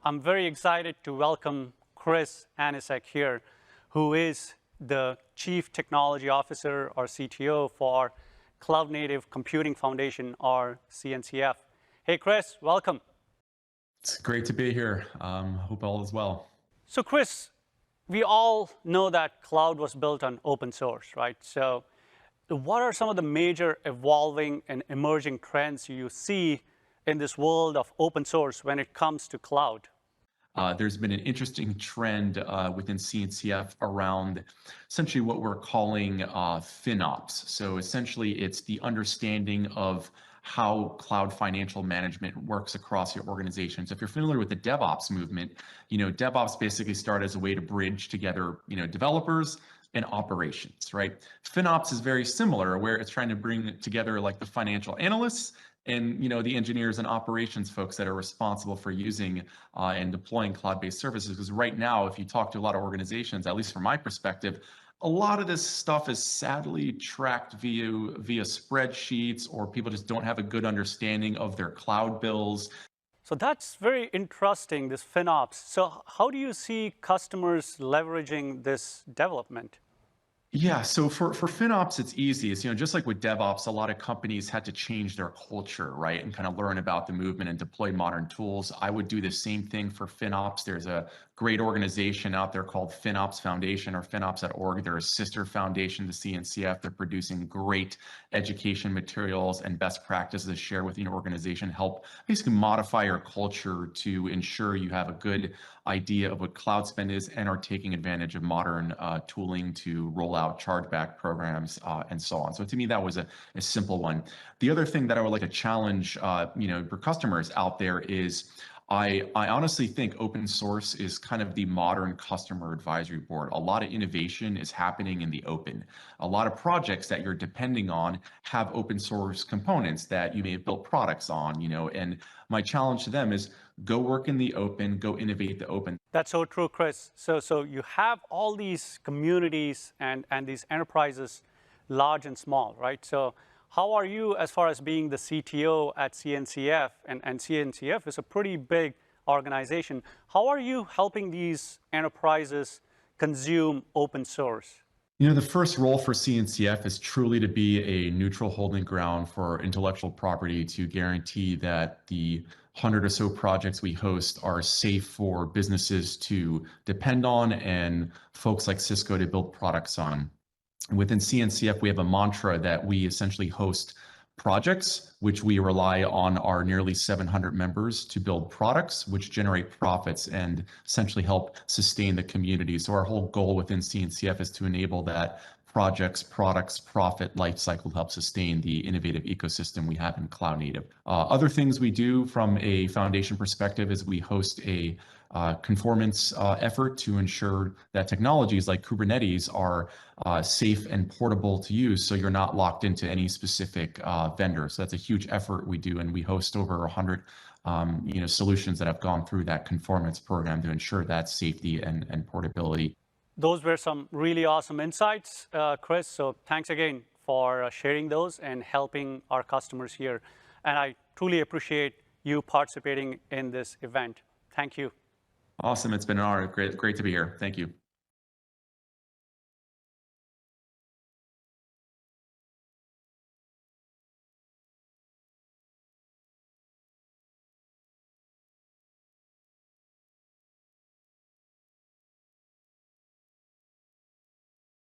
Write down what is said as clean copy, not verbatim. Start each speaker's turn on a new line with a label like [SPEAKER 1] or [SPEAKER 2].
[SPEAKER 1] I'm very excited to welcome Chris Aniszczyk here, who is the Chief Technology Officer or CTO for Cloud Native Computing Foundation, or CNCF. Hey, Chris, welcome.
[SPEAKER 2] It's great to be here. Hope all is well.
[SPEAKER 1] So, Chris, we all know that cloud was built on open source, right? So, what are some of the major evolving and emerging trends you see in this world of open source when it comes to cloud?
[SPEAKER 2] There's been an interesting trend within CNCF around essentially what we're calling FinOps. So essentially, it's the understanding of how cloud financial management works across your organization. So if you're familiar with the DevOps movement, DevOps basically started as a way to bridge together, developers and operations, right? FinOps is very similar, where it's trying to bring together like the financial analysts and the engineers and operations folks that are responsible for using and deploying cloud-based services. Because right now, if you talk to a lot of organizations, at least from my perspective, a lot of this stuff is sadly tracked via spreadsheets, or people just don't have a good understanding of their cloud bills.
[SPEAKER 1] So that's very interesting, this FinOps. So how do you see customers leveraging this development?
[SPEAKER 2] Yeah, so for FinOps, it's easy. It's, just like with DevOps, a lot of companies had to change their culture, right? And kind of learn about the movement and deploy modern tools. I would do the same thing for FinOps. There's a great organization out there called FinOps Foundation, or FinOps.org. They're a sister foundation to CNCF. They're producing great education materials and best practices to share within your organization, help basically modify your culture to ensure you have a good idea of what cloud spend is and are taking advantage of modern tooling to roll out chargeback programs and so on. So to me, that was a simple one. The other thing that I would like to challenge, for customers out there is I honestly think open source is kind of the modern customer advisory board. A lot of innovation is happening in the open. A lot of projects that you're depending on have open source components that you may have built products on, and my challenge to them is go work in the open, go innovate the open.
[SPEAKER 1] That's so true, Chris. So you have all these communities and these enterprises, large and small, right? So how are you, as far as being the CTO at CNCF, and CNCF is a pretty big organization, how are you helping these enterprises consume open source?
[SPEAKER 2] The first role for CNCF is truly to be a neutral holding ground for intellectual property, to guarantee that the 100 or so projects we host are safe for businesses to depend on and folks like Cisco to build products on. Within CNCF, we have a mantra that we essentially host projects, which we rely on our nearly 700 members to build products, which generate profits and essentially help sustain the community. So our whole goal within CNCF is to enable that projects, products, profit lifecycle to help sustain the innovative ecosystem we have in cloud native. Other things we do from a foundation perspective is we host a conformance effort to ensure that technologies like Kubernetes are safe and portable to use, so you're not locked into any specific vendor. So that's a huge effort we do, and we host over 100 solutions that have gone through that conformance program to ensure that safety and portability.
[SPEAKER 1] Those were some really awesome insights, Chris. So thanks again for sharing those and helping our customers here. And I truly appreciate you participating in this event. Thank you.
[SPEAKER 2] Awesome. It's been an honor. Great to be here. Thank you.